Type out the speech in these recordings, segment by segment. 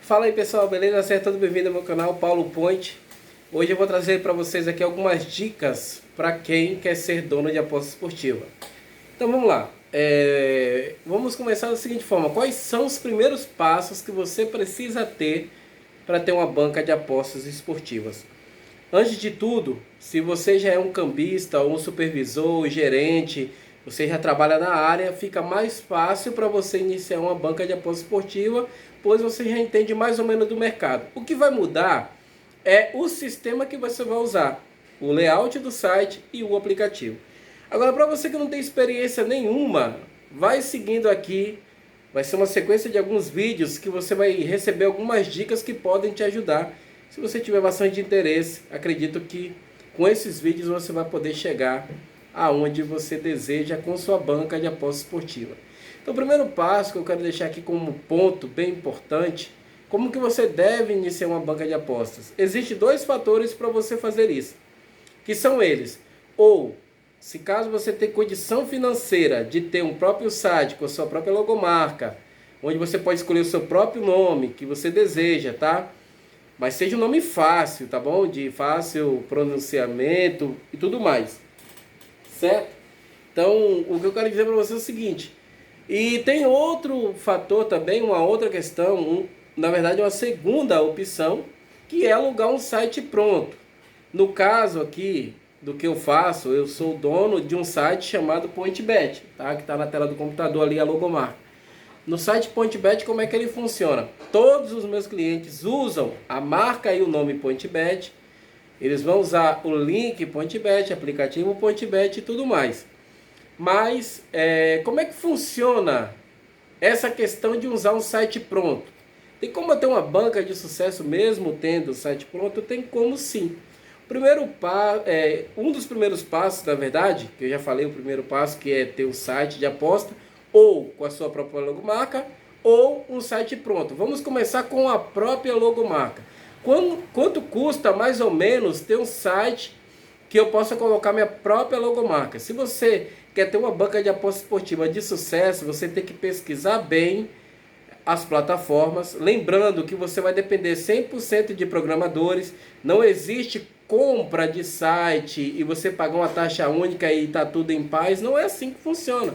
Fala aí pessoal, beleza? Seja todo bem-vindo ao meu canal Paulo Point. Hoje eu vou trazer para vocês aqui algumas dicas para quem quer ser dono de aposta esportiva. Então vamos lá, vamos começar da seguinte forma: quais são os primeiros passos que você precisa ter para ter uma banca de apostas esportivas? Antes de tudo, se você já é um cambista, ou um supervisor, gerente, você já trabalha na área, fica mais fácil para você iniciar uma banca de aposta esportiva, pois você já entende mais ou menos do mercado. O que vai mudar é o sistema que você vai usar, o layout do site e o aplicativo. Agora, para você que não tem experiência nenhuma, vai seguindo aqui, vai ser uma sequência de alguns vídeos que você vai receber algumas dicas que podem te ajudar. Se você tiver bastante interesse, acredito que com esses vídeos você vai poder chegar aonde você deseja com sua banca de aposta esportiva. Então, o primeiro passo que eu quero deixar aqui como ponto bem importante, como que você deve iniciar uma banca de apostas? Existem dois fatores para você fazer isso, que são eles: ou, se caso você tem condição financeira de ter um próprio site com a sua própria logomarca, onde você pode escolher o seu próprio nome que você deseja, tá? Mas seja um nome fácil, tá bom? De fácil pronunciamento e tudo mais, certo? Então, o que eu quero dizer para você é o seguinte. E tem outro fator também, uma outra questão, na verdade uma segunda opção, que é alugar um site pronto. No caso aqui do que eu faço, eu sou dono de um site chamado PointBet, tá? Que está na tela do computador ali, a logomarca. No site PointBet, como é que ele funciona? Todos os meus clientes usam a marca e o nome PointBet. Eles vão usar o link PointBet, aplicativo PointBet e tudo mais. Mas como é que funciona essa questão de usar um site pronto? Tem como eu ter uma banca de sucesso mesmo tendo o site pronto? Tem como sim. Um dos primeiros passos, na verdade, que eu já falei, o primeiro passo, que é ter um site de aposta, ou com a sua própria logomarca, ou um site pronto. Vamos começar com a própria logomarca. Quanto custa mais ou menos ter um site que eu possa colocar minha própria logomarca? Se você quer ter uma banca de aposta esportiva de sucesso, você tem que pesquisar bem as plataformas, lembrando que você vai depender 100% de programadores, não existe compra de site e você pagar uma taxa única e está tudo em paz, não é assim que funciona.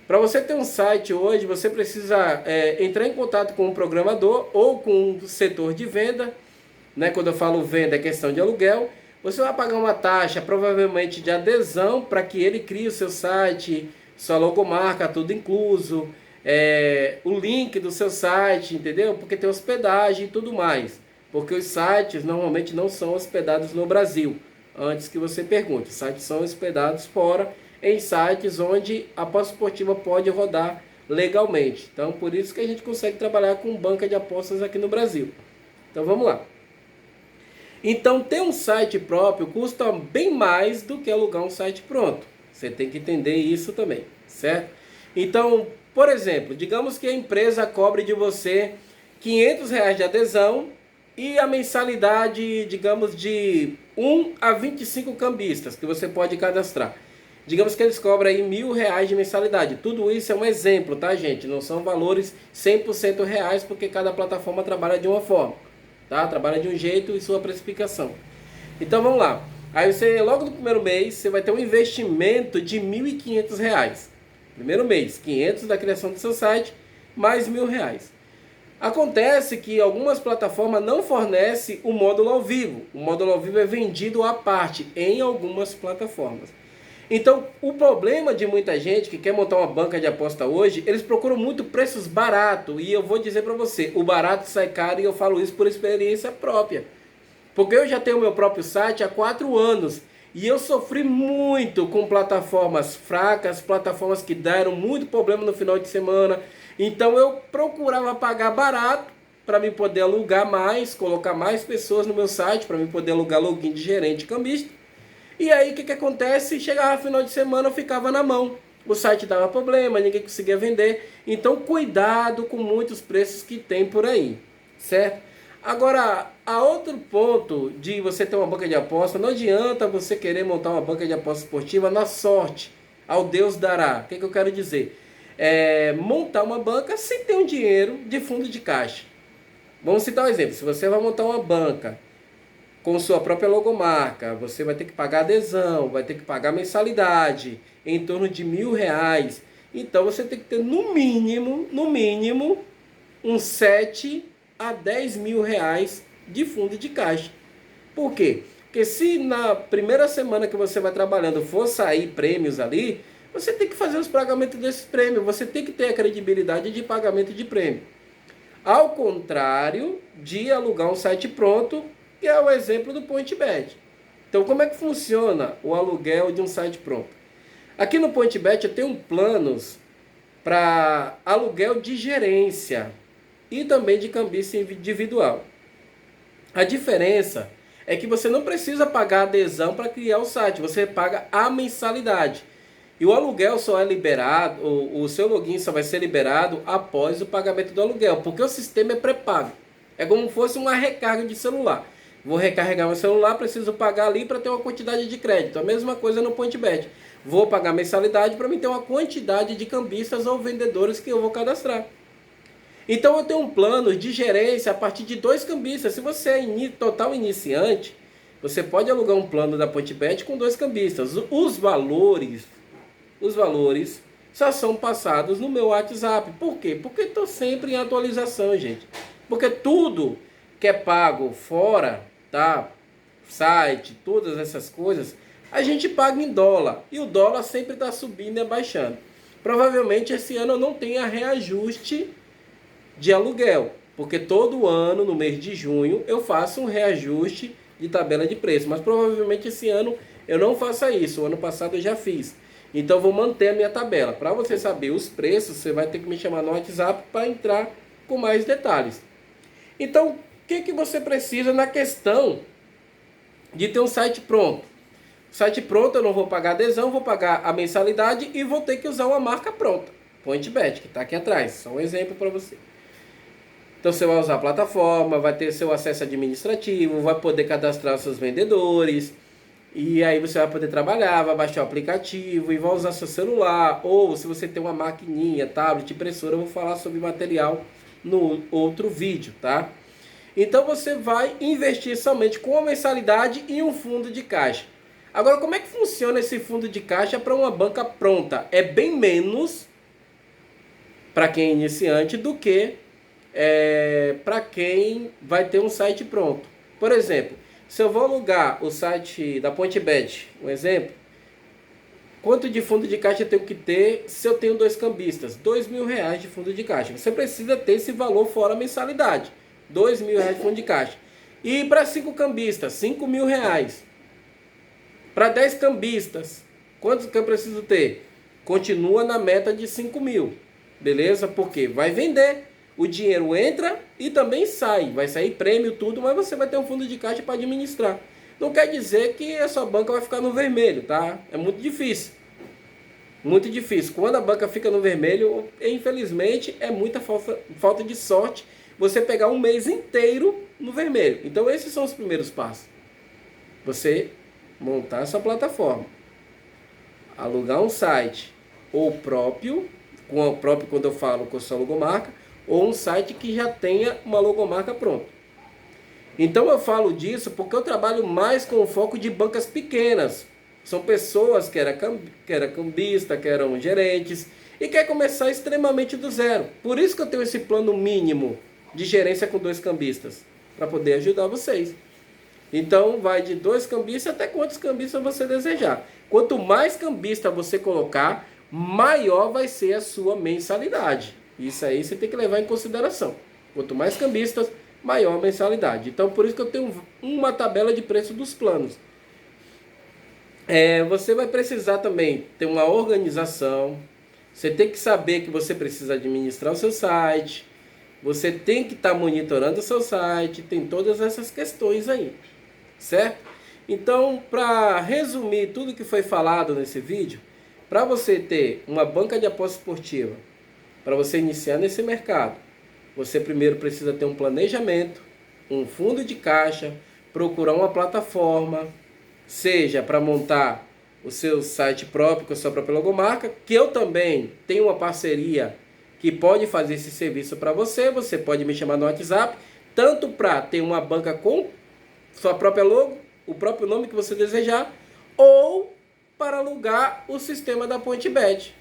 Para você ter um site hoje, você precisa entrar em contato com um programador ou com um setor de venda, né? Quando eu falo venda é questão de aluguel. Você vai pagar uma taxa provavelmente de adesão para que ele crie o seu site, sua logomarca, tudo incluso, o link do seu site, entendeu? Porque tem hospedagem e tudo mais. Porque os sites normalmente não são hospedados no Brasil. Antes que você pergunte, os sites são hospedados fora, em sites onde a aposta esportiva pode rodar legalmente. Então, por isso que a gente consegue trabalhar com banca de apostas aqui no Brasil. Então, vamos lá. Então, ter um site próprio custa bem mais do que alugar um site pronto. Você tem que entender isso também, certo? Então, por exemplo, digamos que a empresa cobre de você R$ 500 de adesão e a mensalidade, digamos, de 1 a 25 cambistas que você pode cadastrar. Digamos que eles cobram aí R$ 1.000 de mensalidade. Tudo isso é um exemplo, tá, gente? Não são valores 100% reais, porque cada plataforma trabalha de uma forma, tá? Trabalha de um jeito e sua precificação. Então vamos lá. Aí você, logo no primeiro mês, você vai ter um investimento de R$ 1.500. Primeiro mês, 500 da criação do seu site, mais R$ 1.000. Acontece que algumas plataformas não fornecem o módulo ao vivo. O módulo ao vivo é vendido à parte em algumas plataformas. Então, o problema de muita gente que quer montar uma banca de aposta hoje, eles procuram muito preços baratos. E eu vou dizer para você, o barato sai caro, e eu falo isso por experiência própria. Porque eu já tenho meu próprio site há 4 anos. E eu sofri muito com plataformas fracas, plataformas que deram muito problema no final de semana. Então eu procurava pagar barato para me poder alugar mais, colocar mais pessoas no meu site, para me poder alugar login de gerente cambista. E aí o que acontece? Chegava final de semana, eu ficava na mão. O site dava problema, ninguém conseguia vender. Então cuidado com muitos preços que tem por aí, certo? Agora, a outro ponto de você ter uma banca de aposta, não adianta você querer montar uma banca de aposta esportiva na sorte, ao Deus dará. O que eu quero dizer? Montar uma banca sem ter um dinheiro de fundo de caixa. Vamos citar um exemplo. Se você vai montar uma banca com sua própria logomarca, você vai ter que pagar adesão, vai ter que pagar mensalidade em torno de R$ 1.000. Então você tem que ter no mínimo, uns 7 a 10 mil reais de fundo de caixa. Por quê? Porque se na primeira semana que você vai trabalhando for sair prêmios ali, você tem que fazer os pagamentos desses prêmios, você tem que ter a credibilidade de pagamento de prêmio. Ao contrário de alugar um site pronto, que é o exemplo do PointBet. Então, como é que funciona o aluguel de um site pronto? Aqui no PointBet eu tenho planos para aluguel de gerência e também de cambista individual. A diferença é que você não precisa pagar adesão para criar o site, você paga a mensalidade. E o aluguel só é liberado, o seu login só vai ser liberado após o pagamento do aluguel, porque o sistema é pré-pago. É como se fosse uma recarga de celular. Vou recarregar meu celular, preciso pagar ali para ter uma quantidade de crédito. A mesma coisa no PointBet. Vou pagar mensalidade para mim ter uma quantidade de cambistas ou vendedores que eu vou cadastrar. Então eu tenho um plano de gerência a partir de 2 cambistas. Se você é total iniciante, você pode alugar um plano da PointBet com 2 cambistas. Os valores só são passados no meu WhatsApp. Por quê? Porque estou sempre em atualização, gente. Porque tudo que é pago fora, tá? Site, todas essas coisas, a gente paga em dólar. E o dólar sempre está subindo e abaixando. Provavelmente esse ano eu não tenha reajuste de aluguel, porque todo ano, no mês de junho, eu faço um reajuste de tabela de preço. Mas provavelmente esse ano eu não faça isso. O ano passado eu já fiz. Então eu vou manter a minha tabela. Para você saber os preços, você vai ter que me chamar no WhatsApp para entrar com mais detalhes. Então, o que você precisa na questão de ter um site pronto? Site pronto, eu não vou pagar adesão, vou pagar a mensalidade e vou ter que usar uma marca pronta. PointBet, que está aqui atrás. Só um exemplo para você. Então você vai usar a plataforma, vai ter seu acesso administrativo, vai poder cadastrar seus vendedores. E aí você vai poder trabalhar, vai baixar o aplicativo e vai usar seu celular. Ou se você tem uma maquininha, tablet, impressora, eu vou falar sobre material no outro vídeo, tá? Então você vai investir somente com a mensalidade e um fundo de caixa. Agora, como é que funciona esse fundo de caixa para uma banca pronta? É bem menos para quem é iniciante do que para quem vai ter um site pronto. Por exemplo, se eu vou alugar o site da PointBet, um exemplo, quanto de fundo de caixa eu tenho que ter se eu tenho 2 cambistas? R$ 2.000 de fundo de caixa. Você precisa ter esse valor fora a mensalidade. R$ 2.000 de fundo de caixa. E para 5 cambistas, R$ 5.000. Para 10 cambistas, quantos que eu preciso ter? Continua na meta de 5.000. Beleza? Porque vai vender. O dinheiro entra e também sai. Vai sair prêmio, tudo, mas você vai ter um fundo de caixa para administrar. Não quer dizer que a sua banca vai ficar no vermelho, tá? É muito difícil. Muito difícil. Quando a banca fica no vermelho, infelizmente, é muita falta de sorte você pegar um mês inteiro no vermelho. Então esses são os primeiros passos. Você montar a sua plataforma, alugar um site, ou próprio, quando eu falo com a sua logomarca, ou um site que já tenha uma logomarca pronta. Então eu falo disso porque eu trabalho mais com o foco de bancas pequenas. São pessoas que eram cambista, que eram gerentes e quer começar extremamente do zero. Por isso que eu tenho esse plano mínimo de gerência com 2 cambistas, para poder ajudar vocês. Então vai de 2 cambistas até quantos cambistas você desejar. Quanto mais cambista você colocar, maior vai ser a sua mensalidade. Isso aí você tem que levar em consideração. Quanto mais cambistas, maior a mensalidade. Então por isso que eu tenho uma tabela de preço dos planos. Você vai precisar também ter uma organização. Você tem que saber que você precisa administrar o seu site. Você tem que estar monitorando o seu site. Tem todas essas questões aí. Certo? Então, para resumir tudo que foi falado nesse vídeo, para você ter uma banca de aposta esportiva, para você iniciar nesse mercado, você primeiro precisa ter um planejamento, um fundo de caixa, procurar uma plataforma, seja para montar o seu site próprio com a sua própria logomarca, que eu também tenho uma parceria que pode fazer esse serviço para você. Você pode me chamar no WhatsApp, tanto para ter uma banca com sua própria logo, o próprio nome que você desejar, ou para alugar o sistema da PointBet,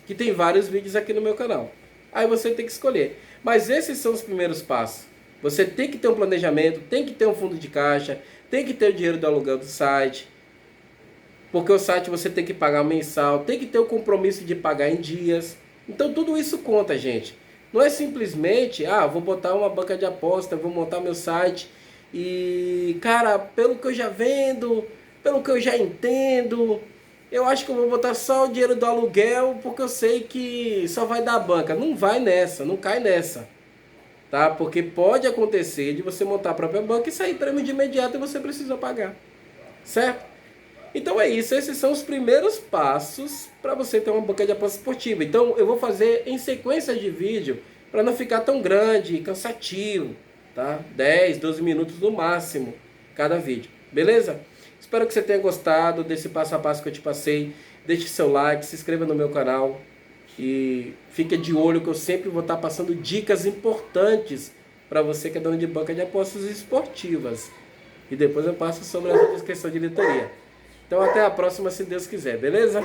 que tem vários vídeos aqui no meu canal. Aí você tem que escolher. Mas esses são os primeiros passos. Você tem que ter um planejamento, tem que ter um fundo de caixa, tem que ter o dinheiro do aluguel do site, porque o site você tem que pagar mensal, tem que ter o compromisso de pagar em dias. Então tudo isso conta, gente. Não é simplesmente, vou botar uma banca de aposta, vou montar meu site e, cara, pelo que eu já vendo, pelo que eu já entendo, eu acho que eu vou botar só o dinheiro do aluguel porque eu sei que só vai dar banca. Não vai nessa, não cai nessa, tá? Porque pode acontecer de você montar a própria banca e sair prêmio de imediato e você precisa pagar, certo? Então é isso, esses são os primeiros passos para você ter uma banca de aposta esportiva. Então eu vou fazer em sequência de vídeo para não ficar tão grande e cansativo, tá? 10, 12 minutos no máximo cada vídeo, beleza? Espero que você tenha gostado desse passo a passo que eu te passei. Deixe seu like, se inscreva no meu canal e fique de olho que eu sempre vou estar passando dicas importantes para você que é dono de banca de apostas esportivas. E depois eu passo sobre as outras questões de diretoria. Então até a próxima, se Deus quiser, beleza?